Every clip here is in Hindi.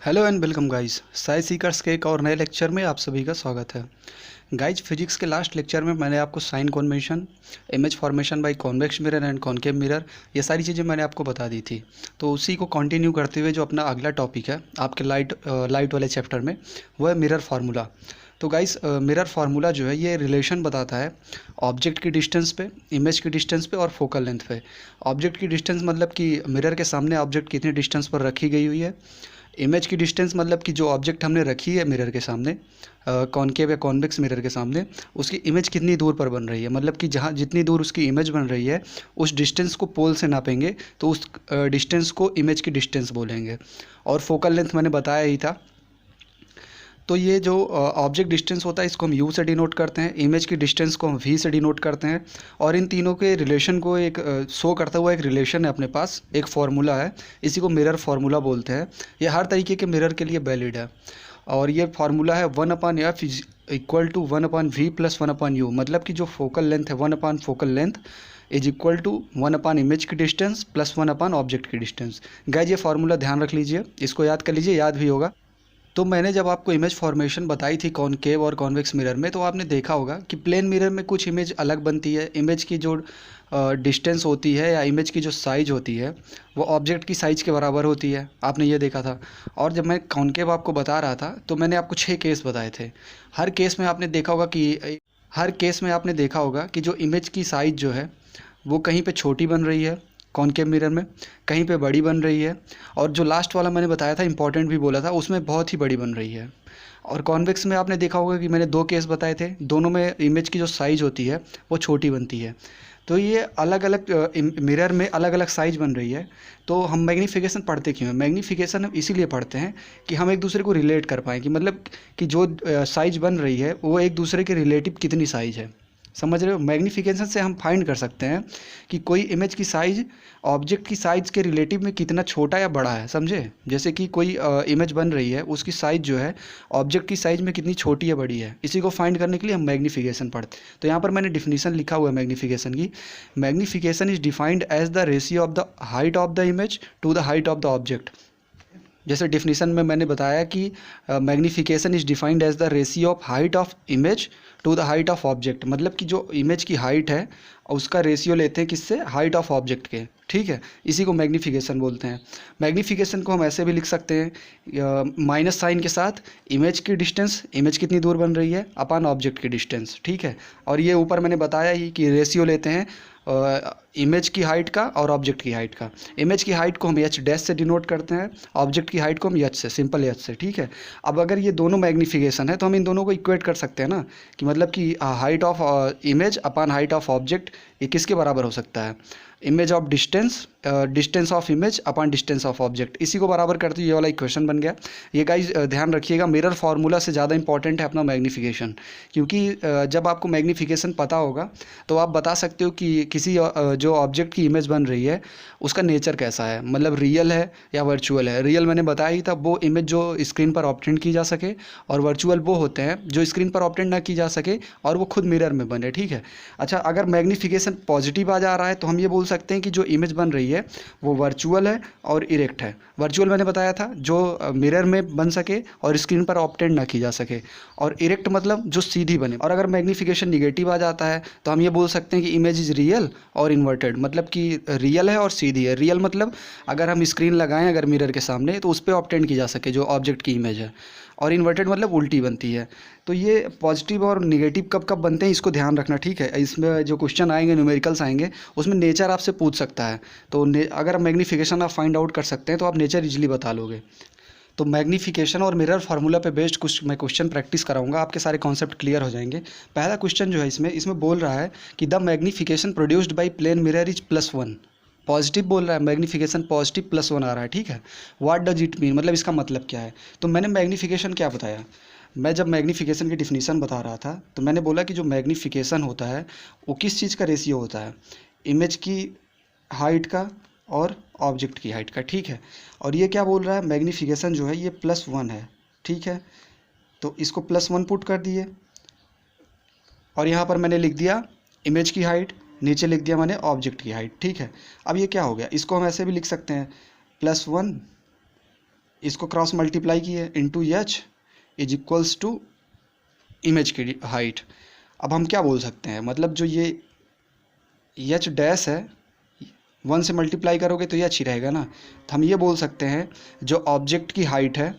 Hello and welcome guys, Sai seekers के एक और नए लेक्चर में आप सभी का स्वागत है। गाइज, फिजिक्स के लास्ट लेक्चर में मैंने आपको sign convention, image formation by convex mirror and concave mirror, ये सारी चीज़ें मैंने आपको बता दी थी। तो उसी को कंटिन्यू करते हुए जो अपना अगला टॉपिक है आपके लाइट वाले चैप्टर में, वो है मिरर फार्मूला। तो गाइस, मिरर फार्मूला जो है ये रिलेशन बताता है ऑब्जेक्ट की डिस्टेंस पे, इमेज की डिस्टेंस पे और फोकल लेंथ पे। ऑब्जेक्ट की डिस्टेंस मतलब कि मिरर के सामने ऑब्जेक्ट कितनी डिस्टेंस पर रखी गई हुई है। इमेज की डिस्टेंस मतलब कि जो ऑब्जेक्ट हमने रखी है मिरर के सामने, कॉनकेव या कॉन्वेक्स मिरर के सामने, उसकी इमेज कितनी दूर पर बन रही है, मतलब कि जहाँ जितनी दूर उसकी इमेज बन रही है उस डिस्टेंस को पोल से नापेंगे तो उस डिस्टेंस को इमेज की डिस्टेंस बोलेंगे। और फोकल लेंथ मैंने बताया ही था। तो ये जो ऑब्जेक्ट डिस्टेंस होता है इसको हम यू से डिनोट करते हैं, इमेज की डिस्टेंस को हम वी से डिनोट करते हैं। और इन तीनों के रिलेशन को एक शो करता हुआ एक रिलेशन है अपने पास, एक फार्मूला है, इसी को मिरर फार्मूला बोलते हैं। ये हर तरीके के मिरर के लिए वैलिड है। और ये फार्मूला है 1/f equal to 1/v plus 1/u, मतलब कि जो फोकल लेंथ है 1/ focal length is equal to 1/ image की डिस्टेंस प्लस 1/ ऑब्जेक्ट की डिस्टेंस। गाइस, ये फार्मूला ध्यान रख लीजिए, इसको याद कर लीजिए, याद भी होगा। तो मैंने जब आपको इमेज फॉर्मेशन बताई थी कॉनकेव और कॉन्वेक्स मिरर में, तो आपने देखा होगा कि प्लेन मिरर में कुछ इमेज अलग बनती है। इमेज की जो डिस्टेंस होती है या इमेज की जो साइज होती है वो ऑब्जेक्ट की साइज़ के बराबर होती है, आपने ये देखा था। और जब मैं कॉनकेव आपको बता रहा था तो मैंने आपको 6 केस बताए थे। हर केस में आपने देखा होगा कि जो इमेज की साइज़ जो है वो कहीं पे छोटी बन रही है कॉनकेव मिरर में, कहीं पे बड़ी बन रही है, और जो लास्ट वाला मैंने बताया था इंपॉर्टेंट भी बोला था, उसमें बहुत ही बड़ी बन रही है। और कॉन्वेक्स में आपने देखा होगा कि मैंने 2 केस बताए थे, दोनों में इमेज की जो साइज़ होती है वो छोटी बनती है। तो ये अलग अलग मिरर में अलग अलग साइज़ बन रही है। तो हम मैग्नीफिकेशन पढ़ते क्यों हैं? मैग्नीफिकेशन हम इसीलिए पढ़ते हैं कि हम एक दूसरे को रिलेट कर पाएँ, कि मतलब कि जो साइज़ बन रही है वो एक दूसरे के रिलेटिव कितनी साइज़ है। समझ रहे हो? मैग्नीफिकेशन से हम फाइंड कर सकते हैं कि कोई इमेज की साइज़ ऑब्जेक्ट की साइज़ के रिलेटिव में कितना छोटा या बड़ा है, समझे? जैसे कि कोई इमेज बन रही है, उसकी साइज़ जो है ऑब्जेक्ट की साइज़ में कितनी छोटी या बड़ी है, इसी को फाइंड करने के लिए हम मैग्नीफिकेशन पढ़ते हैं। तो यहाँ पर मैंने डिफिनीशन लिखा हुआ है मैग्नीफिकेशन की। Magnification is defined as the ratio of the height of the image to the height of the object. जैसे डिफिनीशन में मैंने बताया कि magnification is defined as the ratio of height of image to the height of object, मतलब कि जो इमेज की हाइट है उसका रेशियो लेते हैं किससे? हाइट ऑफ ऑब्जेक्ट के। ठीक है, इसी को मैग्नीफिकेशन बोलते हैं। मैग्नीफिकेशन को हम ऐसे भी लिख सकते हैं माइनस साइन के साथ, इमेज की डिस्टेंस, इमेज कितनी दूर बन रही है, अपान ऑब्जेक्ट की डिस्टेंस। ठीक है, और ये ऊपर मैंने बताया ही कि रेशियो लेते हैं इमेज की हाइट का और ऑब्जेक्ट की हाइट का। इमेज की हाइट को हम एच डैश से डिनोट करते हैं, ऑब्जेक्ट की हाइट को हम एच से, सिंपल एच से। ठीक है, अब अगर ये दोनों मैग्नीफिकेशन है तो हम इन दोनों को इक्वेट कर सकते हैं ना, कि मतलब कि height of image upon height of object ये किसके बराबर हो सकता है? Image of distance, distance of image upon distance of object, इसी को बराबर करते ये वाला इक्वेशन बन गया। ये गाइस ध्यान रखिएगा, मिरर फार्मूला से ज़्यादा इंपॉर्टेंट है अपना मैग्नीफिकेशन, क्योंकि जब आपको मैग्नीफिकेशन पता होगा तो आप बता सकते हो कि किसी जो ऑब्जेक्ट की इमेज बन रही है उसका नेचर कैसा है, मतलब रियल है या वर्चुअल है। रियल मैंने बताया ही था, वो इमेज जो स्क्रीन पर ऑब्टेंड की जा सके, और वर्चुअल वो होते हैं जो स्क्रीन पर ऑब्टेंड ना की जा सके और वो खुद मिरर में बने। ठीक है, अच्छा, अगर मैग्नीफिकेशन पॉजिटिव आ जा रहा है तो हम ये बोल सकते हैं कि जो इमेज बन रही है वो वर्चुअल है और इरेक्ट है। वर्चुअल मैंने बताया था जो मिरर में बन सके और स्क्रीन पर ऑब्टेंड ना की जा सके, और इरेक्ट मतलब जो सीधी बने। और अगर मैग्नीफिकेशन निगेटिव आ जाता है तो हम ये बोल सकते हैं कि इमेज इज रियल और इन्वर्टेड, मतलब कि रियल है और सीधी है। रियल मतलब अगर हम स्क्रीन लगाएं अगर मिरर के सामने तो उस पर ऑब्टेंड की जा सके जो ऑब्जेक्ट की इमेज है, और इन्वर्टेड मतलब उल्टी बनती है। तो ये पॉजिटिव और निगेटिव कब कब बनते हैं इसको ध्यान रखना। ठीक है, इसमें जो क्वेश्चन आएंगे, न्यूमेरिकल्स आएंगे, उसमें नेचर आपसे पूछ सकता है। तो अगर मैग्नीफिकेशन आप फाइंड आउट कर सकते हैं तो आप नेचर इजीली बता लोगे। तो मैग्नीफिकेशन और मिरर फार्मूला पे बेस्ड कुछ मैं क्वेश्चन प्रैक्टिस कराऊंगा, आपके सारे कॉन्सेप्ट क्लियर हो जाएंगे। पहला क्वेश्चन जो है इसमें बोल रहा है कि the magnification produced by plane mirror is +1। Positive बोल रहा है, मैग्नीफिकेशन पॉजिटिव +1 आ रहा है। ठीक है, व्हाट डज इट मीन, मतलब इसका मतलब क्या है? तो मैंने मैग्नीफिकेशन क्या बताया, मैं जब मैग्नीफिकेशन की डिफिनीशन बता रहा था तो मैंने बोला कि जो मैग्नीफिकेशन होता है वो किस चीज़ का रेशियो होता है? इमेज की हाइट का और ऑब्जेक्ट की हाइट का। ठीक है, और ये क्या बोल रहा है, मैग्नीफिकेशन जो है ये +1 है। ठीक है, तो इसको +1 पुट कर दिए, और यहाँ पर मैंने लिख दिया इमेज की हाइट, नीचे लिख दिया मैंने ऑब्जेक्ट की हाइट। ठीक है, अब ये क्या हो गया, इसको हम ऐसे भी लिख सकते हैं +1 इसको क्रॉस मल्टीप्लाई किए into H is equals to image की हाइट। अब हम क्या बोल सकते हैं, मतलब जो ये एच डैश है 1 से मल्टीप्लाई करोगे तो ये अच्छी रहेगा ना, तो हम ये बोल सकते हैं जो ऑब्जेक्ट की हाइट है,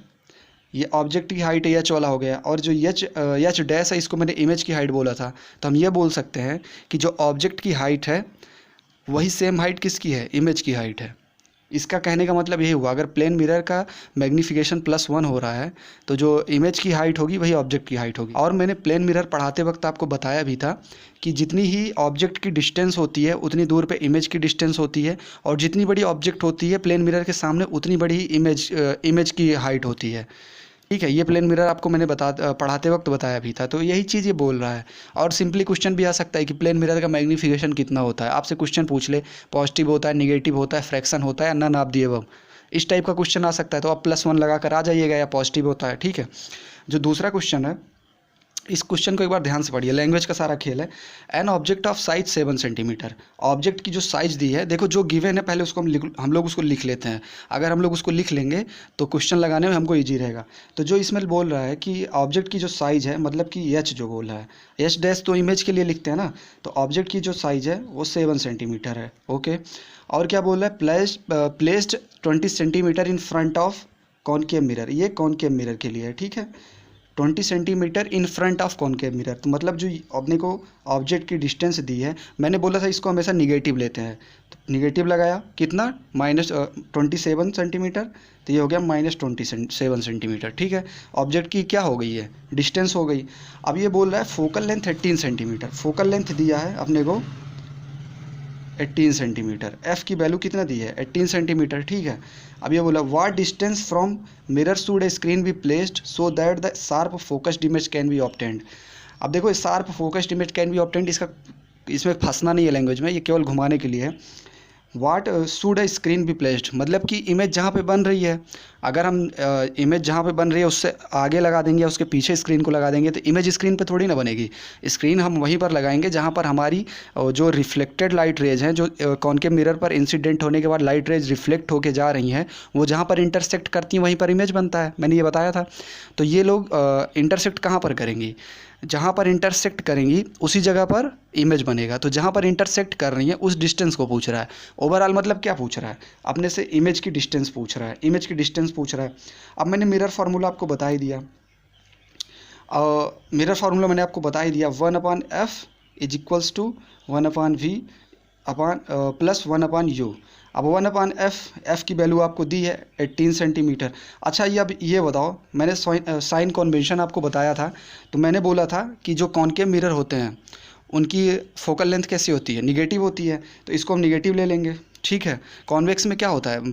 ये ऑब्जेक्ट की हाइट एच वाला हो गया, और जो एच डैश है इसको मैंने इमेज की हाइट बोला था, तो हम ये बोल सकते हैं कि जो ऑब्जेक्ट की हाइट है वही सेम हाइट किसकी है, इमेज की हाइट है। इसका कहने का मतलब यही हुआ, अगर प्लेन मिरर का मैग्नीफिकेशन +1 हो रहा है तो जो इमेज की हाइट होगी वही ऑब्जेक्ट की हाइट होगी। और मैंने प्लेन मिरर पढ़ाते वक्त आपको बताया भी था कि जितनी ही ऑब्जेक्ट की डिस्टेंस होती है उतनी दूर पे इमेज की डिस्टेंस होती है, और जितनी बड़ी ऑब्जेक्ट होती है प्लेन मिरर के सामने उतनी बड़ी इमेज की हाइट होती है। ठीक है, ये प्लेन मिरर आपको मैंने पढ़ाते वक्त बताया भी था, तो यही चीज़ ये बोल रहा है। और सिंपली क्वेश्चन भी आ सकता है कि प्लेन मिरर का मैग्नीफिकेशन कितना होता है, आपसे क्वेश्चन पूछ ले पॉजिटिव होता है, निगेटिव होता है, फ्रैक्शन होता है, नन ऑफ द अबव, इस टाइप का क्वेश्चन आ सकता है, तो आप +1 लगा कर आ जाइएगा, या पॉजिटिव होता है। ठीक है, जो दूसरा क्वेश्चन है इस क्वेश्चन को एक बार ध्यान से पढ़िए, लैंग्वेज का सारा खेल है। An object of size 7 centimetre, object की जो साइज दी है, देखो जो गिवन है पहले उसको हम लोग उसको लिख लेते हैं, अगर हम लोग उसको लिख लेंगे तो क्वेश्चन लगाने में हमको ईजी रहेगा। तो जो इसमें बोल रहा है कि ऑब्जेक्ट की जो साइज है, मतलब कि एच जो बोल रहा है, एच डैश तो इमेज के लिए लिखते हैं ना, तो ऑब्जेक्ट की जो साइज है वो 7 सेंटीमीटर है। ओके, और क्या बोल रहा है, placed 20 centimetre in front of concave mirror, ये कॉनकेव मिरर के लिए है। ठीक है, 20 centimetre in front of concave mirror, तो मतलब जो अपने को ऑब्जेक्ट की डिस्टेंस दी है, मैंने बोला था इसको हमेशा निगेटिव लेते हैं, तो निगेटिव लगाया कितना, -27 सेंटीमीटर, तो ये हो गया -27 सेंटीमीटर। ठीक है, ऑब्जेक्ट की क्या हो गई है, डिस्टेंस हो गई। अब ये बोल रहा है focal length 18 centimetre, focal length दिया है अपने को 18 सेंटीमीटर, एफ की वैल्यू कितना दी है, 18 सेंटीमीटर। ठीक है, अब ये बोला what distance from mirror should A screen be placed so that the sharp focused image can be obtained. अब देखो sharp focused image can be obtained, इसका इसमें फंसना नहीं है लैंग्वेज में, ये केवल घुमाने के लिए है। What should A screen be placed, मतलब कि इमेज जहाँ पे बन रही है, अगर हम इमेज जहाँ पे बन रही है उससे आगे लगा देंगे या उसके पीछे स्क्रीन को लगा देंगे तो इमेज स्क्रीन पे थोड़ी ना बनेगी। स्क्रीन हम वहीं पर लगाएंगे जहाँ पर हमारी जो रिफ्लेक्टेड लाइट रेज हैं, जो कॉनकेव मिरर पर इंसिडेंट होने के बाद लाइट रेज रिफ्लेक्ट होके जा रही हैं, वो जहाँ पर इंटरसेक्ट करती हैं वहीं पर इमेज बनता है, मैंने ये बताया था। तो ये लोग इंटरसेक्ट कहाँ पर करेंगी, जहाँ पर इंटरसेक्ट करेंगी उसी जगह पर इमेज बनेगा। तो जहाँ पर इंटरसेक्ट कर रही है उस डिस्टेंस को पूछ रहा है। ओवरऑल मतलब क्या पूछ रहा है, अपने से इमेज की डिस्टेंस पूछ रहा है, इमेज की डिस्टेंस पूछ रहा है। अब मैंने मिरर फार्मूला आपको बता ही दिया, मिरर फार्मूला मैंने आपको बता ही दिया, 1/f is equals to 1/v plus 1/u। अब 1/f की वैल्यू आपको दी है 18 सेंटीमीटर। अच्छा, ये अब ये बताओ, मैंने साइन कन्वेंशन आपको बताया था, तो मैंने बोला था कि जो कॉनकेव मिरर होते हैं उनकी फोकल लेंथ कैसी होती है, निगेटिव होती है, तो इसको हम निगेटिव ले लेंगे। ठीक है, कॉन्वेक्स में क्या होता है,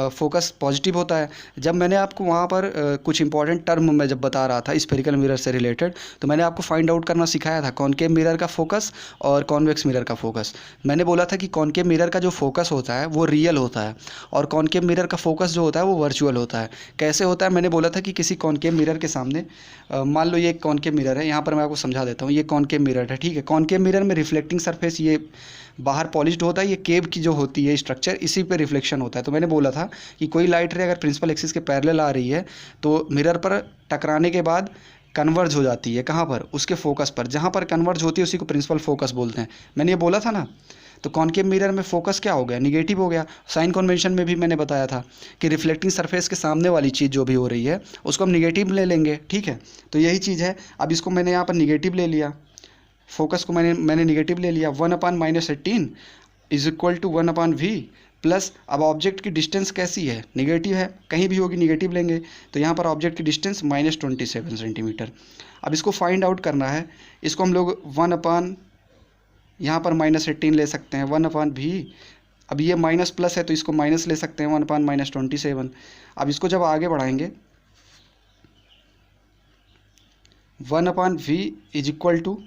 फोकस पॉजिटिव होता है। जब मैंने आपको वहाँ पर कुछ इंपॉर्टेंट टर्म मैं जब बता रहा था स्फेरिकल मिरर से रिलेटेड, तो मैंने आपको फाइंड आउट करना सिखाया था कॉनकेव मिरर का फोकस और कॉन्वेक्स मिरर का फोकस। मैंने बोला था कि कॉनकेव मिरर का जो फोकस होता है वो रियल होता है, और कॉनकेव मिरर का फोकस जो होता है वो वर्चुअल होता है। कैसे होता है, मैंने बोला था कि किसी कॉनकेव मिरर के सामने मान लो ये एक कॉनकेव मिरर है, यहाँ पर मैं आपको समझा देता हूँ, ये कॉनकेव मिरर है। ठीक है, कॉनकेव मिरर में रिफ्लेक्टिंग सरफेस ये बाहर पॉलिश्ड होता है, ये केव की जो होती है स्ट्रक्चर, इसी पे रिफ्लेक्शन होता है। तो मैंने बोला था कि कोई लाइट रे अगर प्रिंसिपल एक्सिस के पैरेलल आ रही है तो मिरर पर टकराने के बाद कन्वर्ज हो जाती है, कहाँ पर, उसके फोकस पर, जहाँ पर कन्वर्ज होती है उसी को प्रिंसिपल फोकस बोलते हैं। मैंने ये बोला था ना, तो कॉनकेव मिरर में फोकस क्या हो गया, निगेटिव हो गया। साइन कन्वेंशन में भी मैंने बताया था कि रिफ्लेक्टिंग सरफेस के सामने वाली चीज़ जो भी हो रही है उसको हम निगेटिव ले लेंगे। ठीक है, तो यही चीज़ है। अब इसको मैंने यहाँ पर निगेटिव ले लिया, फोकस को मैंने निगेटिव ले लिया, 1/-18 is equal to 1/v plus, अब ऑब्जेक्ट की डिस्टेंस कैसी है, निगेटिव है, कहीं भी होगी निगेटिव लेंगे, तो यहाँ पर ऑब्जेक्ट की डिस्टेंस -27 सेंटीमीटर। अब इसको फाइंड आउट करना है, इसको हम लोग 1/ यहाँ पर -18 ले सकते हैं, 1/v। अब ये माइनस प्लस है तो इसको माइनस ले सकते हैं, 1/-27। अब इसको जब आगे बढ़ाएंगे 1/v इज इक्वल टू,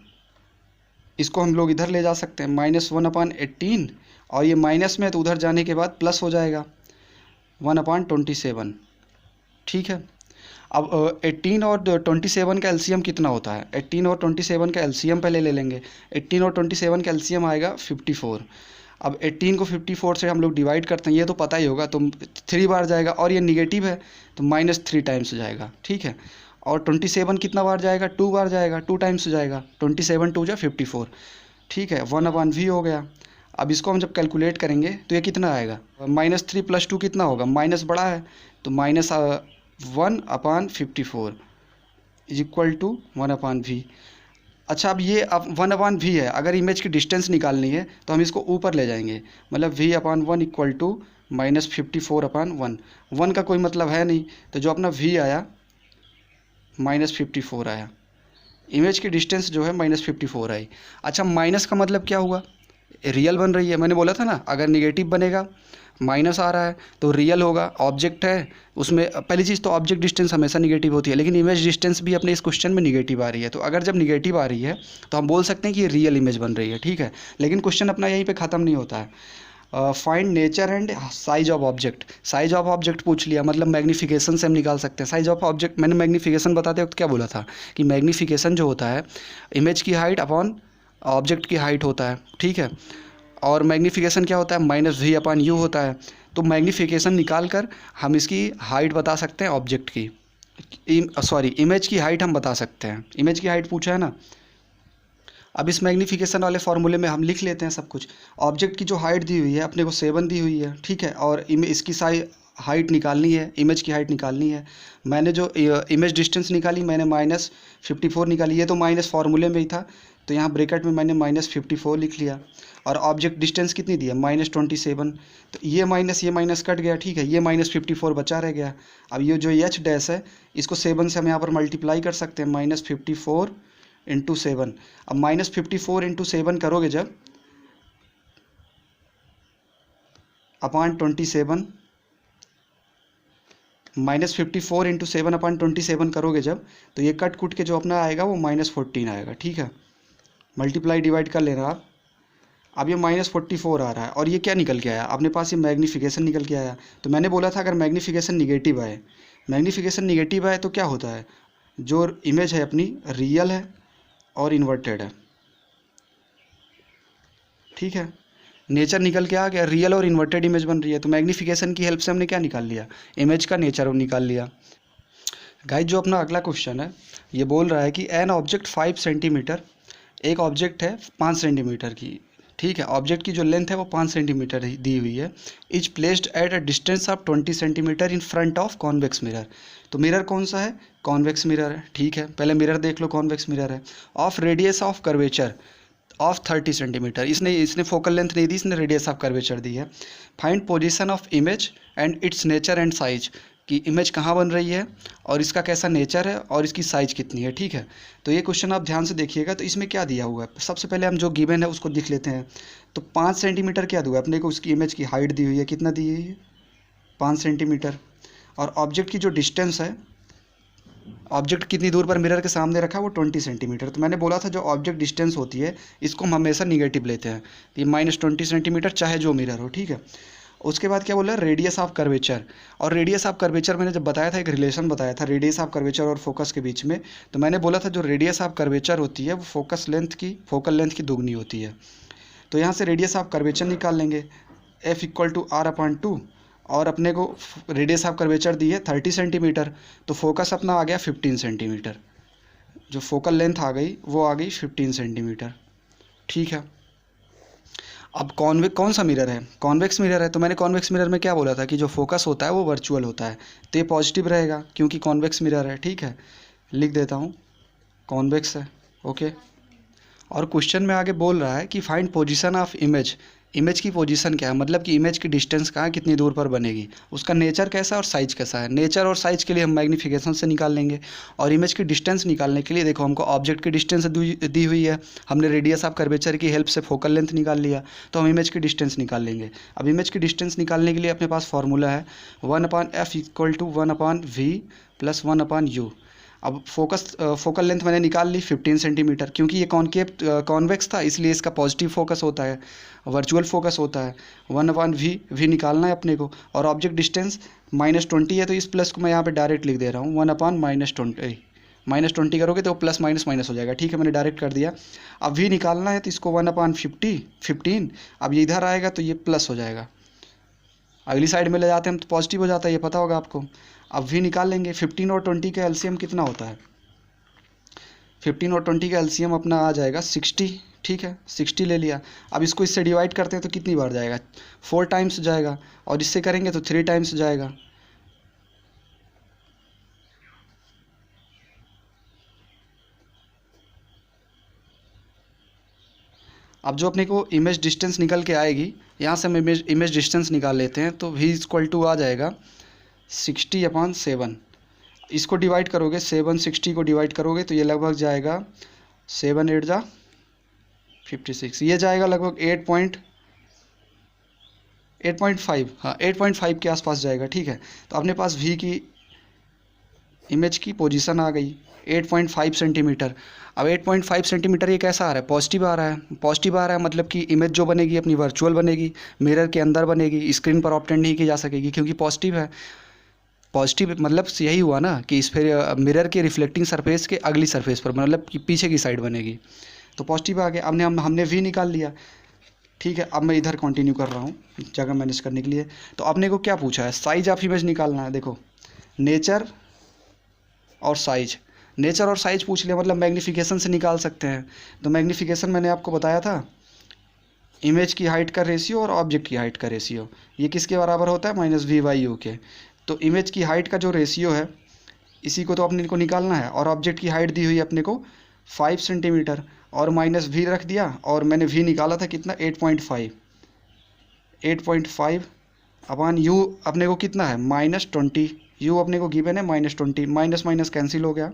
इसको हम लोग इधर ले जा सकते हैं -1/18, और ये माइनस में है तो उधर जाने के बाद प्लस हो जाएगा 1/27। ठीक है, अब 18 और 27 का एलसीएम कितना होता है, 18 और 27 का एलसीएम पहले ले लेंगे। 18 और 27 का एलसीएम आएगा 54। अब 18 को 54 से हम लोग डिवाइड करते हैं, ये तो पता ही होगा, तो 3 बार जाएगा, और ये निगेटिव है तो -3 टाइम्स हो जाएगा, ठीक है। और 27 कितना बार जाएगा, 2 बार जाएगा, 2 टाइम्स हो जाएगा, 27 2 जा 54, ठीक है, 1/v हो गया। अब इसको हम जब कैलकुलेट करेंगे तो ये कितना आएगा, -3 + 2 कितना होगा, माइनस बड़ा है तो -1/54 इज इक्वल टू 1/v। अच्छा, अब ये अब 1/v है, अगर इमेज की डिस्टेंस निकालनी है तो हम इसको ऊपर ले जाएंगे, मतलब v/1 इक्वल टू -54/1। 1 का कोई मतलब है नहीं, तो जो अपना v आया -54 आया, इमेज की डिस्टेंस जो है -54 आई। अच्छा, माइनस का मतलब क्या हुआ, रियल बन रही है, मैंने बोला था ना अगर निगेटिव बनेगा, माइनस आ रहा है तो रियल होगा, ऑब्जेक्ट है उसमें। पहली चीज़ तो ऑब्जेक्ट डिस्टेंस हमेशा निगेटिव होती है, लेकिन इमेज डिस्टेंस भी अपने इस क्वेश्चन में निगेटिव आ रही है, तो अगर जब निगेटिव आ रही है तो हम बोल सकते हैं कि ये रियल इमेज बन रही है, ठीक है। लेकिन क्वेश्चन अपना यहीं पे ख़त्म नहीं होता है। Find nature and size of object, size of object पूछ लिया, मतलब मैग्नीफिकेशन से हम निकाल सकते हैं साइज ऑफ ऑब्जेक्ट। मैंने मैग्नीफिकेशन बताते वक्त क्या बोला था कि मैग्नीफिकेशन जो होता है इमेज की हाइट अपॉन ऑब्जेक्ट की हाइट होता है, ठीक है। और मैग्नीफिकेशन क्या होता है, -v/u होता है। तो मैग्नीफिकेशन निकाल कर हम इसकी हाइट बता सकते हैं ऑब्जेक्ट की, सॉरी इमेज की हाइट हम बता सकते हैं, इमेज की हाइट पूछा है ना। अब इस मैग्नीफिकेशन वाले फॉर्मूले में हम लिख लेते हैं सब कुछ। ऑब्जेक्ट की जो हाइट दी हुई है अपने को 7 दी हुई है, ठीक है, और इसकी हाइट निकालनी है, इमेज की हाइट निकालनी है। मैंने जो इमेज डिस्टेंस निकाली मैंने -54 निकाली, ये तो माइनस फार्मूले में ही था, तो यहाँ ब्रैकेट में मैंने -54 लिख लिया। और ऑब्जेक्ट डिस्टेंस कितनी दी है, -27, तो ये माइनस कट गया, ठीक है, ये -54 बचा रह गया। अब ये जो h डैश है इसको 7 से हम यहाँ पर मल्टीप्लाई कर सकते हैं, -54 × 7। अब -54 × 7 करोगे जब /27, -54 × 7/27 करोगे जब, तो ये कट कुट के जो अपना आएगा वो -14 आएगा, ठीक है। मल्टीप्लाई डिवाइड कर लेना आप। अब ये -44 आ रहा है, और ये क्या निकल के आया, अपने पास ये मैग्नीफिकेशन निकल के आया। तो मैंने बोला था अगर मैग्नीफिकेशन निगेटिव आए, मैग्नीफिकेशन निगेटिव आए तो क्या होता है, जो इमेज है अपनी रियल है और इन्वर्टेड है, ठीक है। नेचर निकल के आ गया, रियल और इन्वर्टेड इमेज बन रही है, तो मैग्नीफिकेशन की हेल्प से हमने क्या निकाल लिया, इमेज का नेचर निकाल लिया। गाइस, जो अपना अगला क्वेश्चन है ये बोल रहा है कि एन ऑब्जेक्ट 5 सेंटीमीटर, एक ऑब्जेक्ट है 5 सेंटीमीटर की, ठीक है, ऑब्जेक्ट की जो लेंथ है वो 5 सेंटीमीटर दी हुई है, is placed at a distance of 20 centimetre in front of convex mirror. तो मिरर कौन सा है, कॉन्वेक्स मिरर है, ठीक है, पहले मिरर देख लो, कॉन्वेक्स मिरर है। Of radius of curvature of 30 centimetre, इसने फोकल लेंथ नहीं दी, इसने रेडियस ऑफ कर्वेचर दी है। Find position of image and it's nature and size, कि इमेज कहाँ बन रही है और इसका कैसा नेचर है और इसकी साइज कितनी है, ठीक है। तो ये क्वेश्चन आप ध्यान से देखिएगा, तो इसमें क्या दिया हुआ है, सबसे पहले हम जो गिवन है उसको देख लेते हैं। तो 5 सेंटीमीटर क्या दिया है अपने को, उसकी इमेज की हाइट दी हुई है, कितना दी हुई है 5 सेंटीमीटर। और ऑब्जेक्ट की जो डिस्टेंस है, ऑब्जेक्ट कितनी दूर पर मिरर के सामने रखा है वो 20 सेंटीमीटर। तो मैंने बोला था जो ऑब्जेक्ट डिस्टेंस होती है इसको हम हमेशा निगेटिव लेते हैं, तो ये -20 सेंटीमीटर चाहे जो मिरर हो, ठीक है। उसके बाद क्या बोला, रेडियस ऑफ कर्वेचर। और रेडियस ऑफ कर्वेचर मैंने जब बताया था, एक रिलेशन बताया था रेडियस ऑफ कर्वेचर और फोकस के बीच में, तो मैंने बोला था जो रेडियस ऑफ कर्वेचर होती है वो फोकल लेंथ की दुगनी होती है। तो यहाँ से रेडियस ऑफ कर्वेचर निकाल लेंगे, F = R/2, और अपने को रेडियस ऑफ कर्वेचर दी है 30 सेंटीमीटर, तो फोकस अपना आ गया 15 सेंटीमीटर, जो फोकल लेंथ आ गई वो आ गई 15 सेंटीमीटर, ठीक है। अब कौन सा मिरर है, कॉन्वेक्स मिरर है, तो मैंने कॉन्वेक्स मिरर में क्या बोला था कि जो फोकस होता है वो वर्चुअल होता है, तो ये पॉजिटिव रहेगा क्योंकि कॉन्वेक्स मिरर है, ठीक है। लिख देता हूँ कॉन्वेक्स है, ओके। और क्वेश्चन में आगे बोल रहा है कि find position of image, image की पोजीशन क्या है, मतलब कि इमेज की डिस्टेंस कहाँ कितनी दूर पर बनेगी, उसका नेचर कैसा और साइज कैसा है। नेचर और साइज के लिए हम मैग्नीफिकेशन से निकाल लेंगे, और इमेज की डिस्टेंस निकालने के लिए देखो हमको ऑब्जेक्ट की डिस्टेंस दी हुई है, हमने रेडियस ऑफ कर्वेचर की हेल्प से फोकल लेंथ निकाल लिया, तो हम इमेज की डिस्टेंस निकाल लेंगे। अब इमेज की डिस्टेंस निकालने के लिए अपने पास फॉर्मूला है 1/f = 1/v + 1/u। अब फोकल लेंथ मैंने निकाल ली 15 सेंटीमीटर, क्योंकि ये कॉन्वेक्स था इसलिए इसका पॉजिटिव फोकस होता है, वर्चुअल फोकस होता है। 1/v निकालना है अपने को, और ऑब्जेक्ट डिस्टेंस -20 है, तो इस प्लस को मैं यहाँ पे डायरेक्ट लिख दे रहा हूँ, 1/-20 -20 करोगे तो प्लस माइनस माइनस हो जाएगा, ठीक है, मैंने डायरेक्ट कर दिया। अब v निकालना है तो इसको 1/15 अब ये इधर आएगा तो ये प्लस हो जाएगा, अगली साइड में ले जाते हैं हम तो पॉजिटिव हो जाता है, ये पता होगा आपको। अब v निकाल लेंगे, 15 और 20 का एलसीएम कितना होता है, 15 और 20 का एलसीएम अपना आ जाएगा 60, ठीक है, 60 ले लिया। अब इसको इससे डिवाइड करते हैं तो कितनी बार जाएगा, 4 टाइम्स जाएगा, और इससे करेंगे तो 3 टाइम्स जाएगा। अब जो अपने को इमेज डिस्टेंस निकल के आएगी, यहाँ से हम इमेज डिस्टेंस निकाल लेते हैं, तो v = आ जाएगा 60/7। इसको डिवाइड करोगे, 7 60 को डिवाइड करोगे तो ये लगभग जाएगा 7 8 जा 56, ये जाएगा लगभग 8.5, हाँ 8.5 के आसपास जाएगा, ठीक है। तो अपने पास v की इमेज की पोजीशन आ गई 8.5 सेंटीमीटर। अब 8.5 सेंटीमीटर ये कैसा आ रहा है, पॉजिटिव आ रहा है, पॉजिटिव आ रहा है मतलब कि इमेज जो बनेगी अपनी वर्चुअल बनेगी, मिरर के अंदर बनेगी, स्क्रीन पर ऑब्टेंड नहीं की जा सकेगी क्योंकि पॉजिटिव है। पॉजिटिव मतलब यही हुआ ना कि इस फिर मिरर के रिफ्लेक्टिंग सरफेस के अगली सरफेस पर, मतलब कि पीछे की साइड बनेगी, तो पॉजिटिव आ गया। हमने v निकाल लिया, ठीक है। अब मैं इधर कंटिन्यू कर रहा हूँ जगह मैनेज करने के लिए। तो अपने को क्या पूछा है, साइज ऑफ इमेज निकालना है। देखो नेचर और साइज, नेचर और साइज पूछ लिया मतलब मैग्नीफिकेशन से निकाल सकते हैं। तो मैग्नीफिकेशन मैंने आपको बताया था, इमेज की हाइट का रेशियो और ऑब्जेक्ट की हाइट का रेशियो, ये किसके बराबर होता है, -v/u के। तो इमेज की हाइट का जो रेशियो है इसी को तो अपने को निकालना है, और ऑब्जेक्ट की हाइट दी हुई है अपने को 5 सेंटीमीटर, और -v रख दिया, और मैंने v निकाला था कितना 8.5 अपॉन u अपने को कितना है -20, u अपने को गिवन है -20, माइनस माइनस कैंसिल हो गया,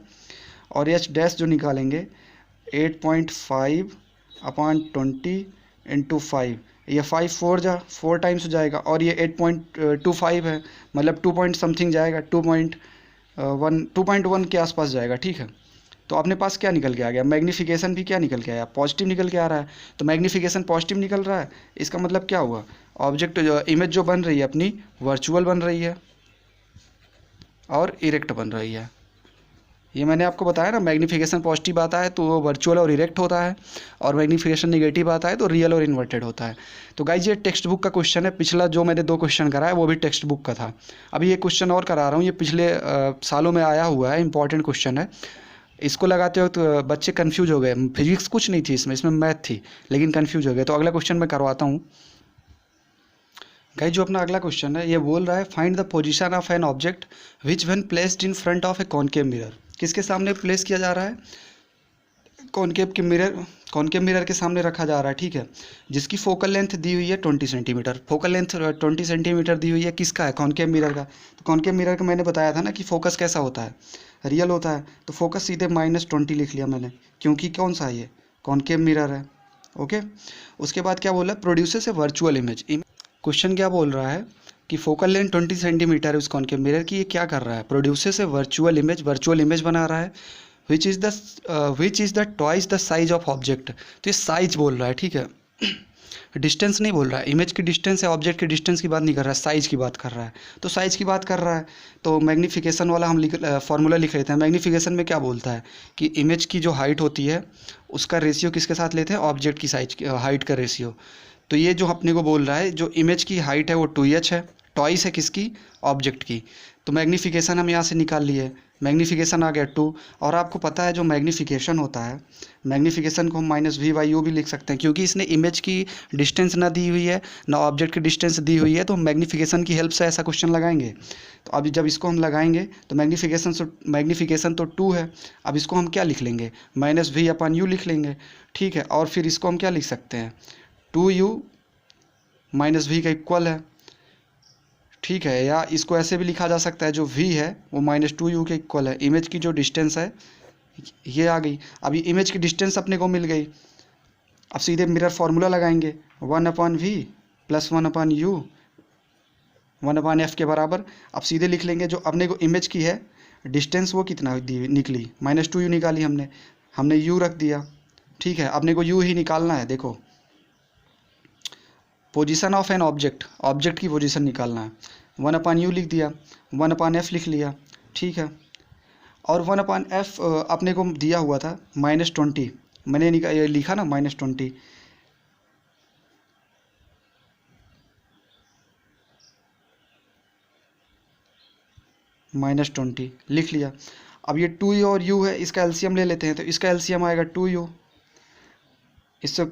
और h डैश जो निकालेंगे 8.5 अपॉन 20 × 5, ये 4 टाइम्स हो जाएगा, और ये 8.25 है मतलब 2 पॉइंट समथिंग जाएगा, 2.1 के आसपास जाएगा, ठीक है। तो अपने पास क्या निकल के आ गया, मैग्नीफिकेशन भी क्या निकल के आया, पॉजिटिव निकल के आ रहा है। तो मैग्नीफिकेशन पॉजिटिव निकल रहा है, इसका मतलब क्या हुआ, ऑब्जेक्ट इमेज जो बन रही है अपनी वर्चुअल बन रही है और इरेक्ट बन रही है। ये मैंने आपको बताया ना, मैग्नीफिकेशन पॉजिटिव आता है तो वो वर्चुअल और इरेक्ट होता है, और मैग्नीफिकेशन नेगेटिव आता है तो रियल और इन्वर्टेड होता है। तो गाइज ये टेक्स्ट बुक का क्वेश्चन है, पिछला जो मैंने 2 क्वेश्चन कराया वो भी टेक्स्ट बुक का था। अभी ये क्वेश्चन और करा रहा हूँ, ये पिछले सालों में आया हुआ है, इंपॉर्टेंट क्वेश्चन है। इसको लगाते वक्त तो बच्चे कन्फ्यूज हो गए, फिजिक्स कुछ नहीं थी इसमें मैथ थी, लेकिन कन्फ्यूज हो गए। तो अगला क्वेश्चन मैं करवाता हूँ गाइज। जो अपना अगला क्वेश्चन है ये बोल रहा है, find the position of an object which when placed in front of A concave mirror. किसके सामने प्लेस किया जा रहा है, कॉनकेव मिरर के सामने रखा जा रहा है, ठीक है। जिसकी फोकल लेंथ दी हुई है 20 सेंटीमीटर, फोकल लेंथ 20 सेंटीमीटर दी हुई है, किसका है, कॉनकेव मिरर का। तो कॉनकेव मिरर का मैंने बताया था ना कि फोकस कैसा होता है, रियल होता है। तो फोकस सीधे -20 लिख लिया मैंने, क्योंकि कौन सा है ये, कॉनकेव मिरर है, ओके। उसके बाद क्या बोला, प्रोड्यूसेस ए वर्चुअल इमेज। क्वेश्चन क्या बोल रहा है कि फोकल लेंथ 20 सेंटीमीटर है उस कॉनकेव मिरर की, ये क्या कर रहा है, प्रोड्यूसेस ए वर्चुअल इमेज बना रहा है, which is the twice the size of object. तो ये साइज बोल रहा है, ठीक है, डिस्टेंस नहीं बोल रहा है। इमेज की डिस्टेंस है, ऑब्जेक्ट की डिस्टेंस की बात नहीं कर रहा है, साइज की बात कर रहा है। तो साइज की बात कर रहा है तो मैग्नीफिकेशन वाला हम फॉर्मूला लिख लेते हैं। मैग्नीफिकेशन में क्या बोलता है कि इमेज की जो हाइट होती है उसका रेशियो किसके साथ लेते हैं, ऑब्जेक्ट की साइज हाइट का रेशियो। तो ये जो अपने को बोल रहा है, जो इमेज की हाइट है वो 2h है, ट्वाइस है किसकी, ऑब्जेक्ट की। तो मैग्नीफिकेशन हम यहाँ से निकाल लिए, मैग्नीफिकेशन आ गया 2। और आपको पता है जो मैग्नीफिकेशन होता है, मैग्नीफिकेशन को हम -v/u भी लिख सकते हैं, क्योंकि इसने इमेज की डिस्टेंस ना दी हुई है ना ऑब्जेक्ट की डिस्टेंस दी हुई है, तो हम मैग्नीफिकेशन की हेल्प से ऐसा क्वेश्चन लगाएंगे। तो अभी जब इसको हम लगाएंगे तो मैग्नीफिकेशन तो 2 है, अब इसको हम क्या लिख लेंगे, -v/u लिख लेंगे, ठीक है। और फिर इसको हम क्या लिख सकते हैं, 2u -v का इक्वल है, ठीक है। या इसको ऐसे भी लिखा जा सकता है, जो v है वो -2u के इक्वल है, इमेज की जो डिस्टेंस है ये आ गई। अभी इमेज की डिस्टेंस अपने को मिल गई, अब सीधे मिरर फार्मूला लगाएंगे, 1/v + 1/u 1/f के बराबर। अब सीधे लिख लेंगे जो अपने को इमेज की है डिस्टेंस वो कितना निकली, -2u निकाली हमने u रख दिया, ठीक है। अपने को u ही निकालना है। देखो पोजीशन ऑफ एन ऑब्जेक्ट की पोजीशन निकालना है, 1/u लिख दिया, 1/f लिख लिया, ठीक है। और 1/f अपने को दिया हुआ था -20, मैंने ये लिखा ना -20, -20 लिख लिया। अब ये 2u और u है, इसका एलसीएम ले लेते हैं, तो इसका एलसीएम आएगा 2u, इससे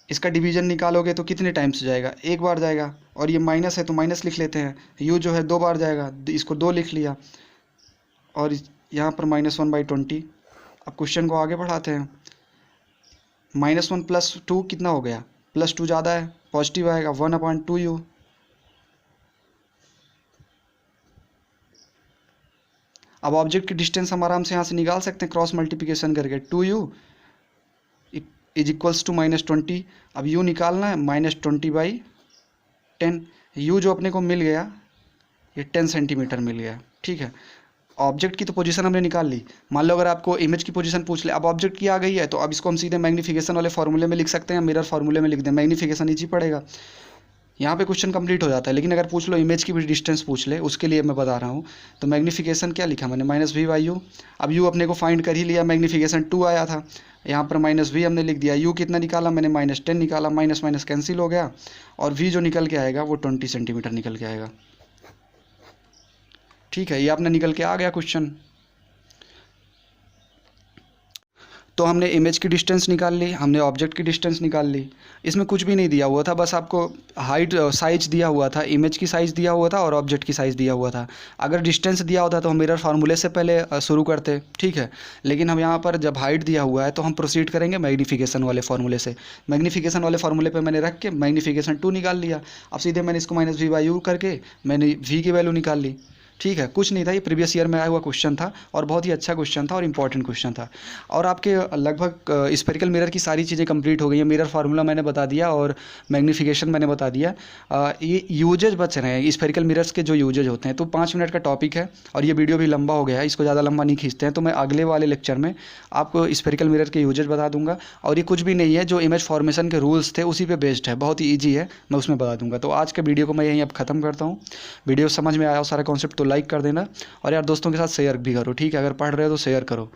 इसका डिवीजन निकालोगे तो कितने टाइम्स जाएगा, एक बार जाएगा, और ये माइनस है तो माइनस लिख लेते हैं, u जो है 2 बार जाएगा, इसको 2 लिख लिया, और यहाँ पर -1/20। अब क्वेश्चन को आगे बढ़ाते हैं। -1 + 2 कितना हो गया, +2 ज़्यादा है, पॉजिटिव आएगा, 1/2u। अब ऑब्जेक्ट की डिस्टेंस हम आराम से यहाँ से निकाल सकते हैं क्रॉस मल्टीप्लिकेशन करके, 2u इज इक्वल्स टू -20। अब u निकालना है, -20/10। u जो अपने को मिल गया ये 10 सेंटीमीटर मिल गया, ठीक है। ऑब्जेक्ट की तो पोजीशन हमने निकाल ली। मान लो अगर आपको इमेज की पोजीशन पूछ ले, अब ऑब्जेक्ट की आ गई है, तो अब इसको हम सीधे मैग्नीफिकेशन वाले फॉर्मूले में लिख सकते हैं, मिरर फार्मूले में लिख दें, मैग्नीफिकेशन ईजी पड़ेगा। यहाँ पे क्वेश्चन कंप्लीट हो जाता है। लेकिन अगर पूछ लो इमेज की भी डिस्टेंस पूछ ले, उसके लिए मैं बता रहा हूँ, तो मैग्नीफिकेशन क्या लिखा मैंने, -v/u। अब u अपने को फाइंड कर ही लिया, मैग्नीफिकेशन 2 आया था, यहाँ पर -v हमने लिख दिया। u कितना निकाला मैंने, -10 निकाला, माइनस माइनस कैंसिल हो गया, और v जो निकल के आएगा वो 20 सेंटीमीटर निकल के आएगा, ठीक है। ये अपना निकल के आ गया क्वेश्चन। तो हमने इमेज की डिस्टेंस निकाल ली, हमने ऑब्जेक्ट की डिस्टेंस निकाल ली। इसमें कुछ भी नहीं दिया हुआ था, बस आपको हाइट साइज दिया हुआ था, इमेज की साइज़ दिया हुआ था और ऑब्जेक्ट की साइज़ दिया हुआ था। अगर डिस्टेंस दिया होता तो हम मिरर फार्मूले से पहले शुरू करते, ठीक है। लेकिन हम यहाँ पर जब हाइट दिया हुआ है तो हम प्रोसीड करेंगे मैग्नीफिकेशन वाले फार्मूले से। मैग्नीफिकेशन वाले फार्मूले पर मैंने रख के मैग्नीफिकेशन 2 निकाल लिया। अब सीधे मैंने इसको -v/u करके मैंने v की वैल्यू निकाल ली, ठीक है। कुछ नहीं था, ये प्रीवियस ईयर में आया हुआ क्वेश्चन था और बहुत ही अच्छा क्वेश्चन था और इंपॉर्टेंट क्वेश्चन था। और आपके लगभग स्फेरिकल मिरर की सारी चीज़ें कंप्लीट हो गई हैं। मिरर फार्मूला मैंने बता दिया और मैग्नीफिकेशन मैंने बता दिया। ये यूजेज बच रहे हैं स्फेरिकल मिरर्स के, जो यूजेज होते हैं। तो 5 मिनट का टॉपिक है और ये वीडियो भी लंबा हो गया है, इसको ज़्यादा लंबा नहीं खींचते हैं। तो मैं अगले वाले लेक्चर में आपको स्फेरिकल मिरर के यूजेज बता दूंगा। और ये कुछ भी नहीं है, जो इमेज फॉर्मेशन के रूल्स थे उसी पे बेस्ड है, बहुत ही ईजी है, मैं उसमें बता दूंगा। तो आज के वीडियो को मैं यहीं अब ख़त्म करता हूँ। वीडियो समझ में आया हो सारा कॉन्सेप्ट तो लाइक कर देना, और यार दोस्तों के साथ शेयर भी करो, ठीक है। अगर पढ़ रहे हो तो शेयर करो।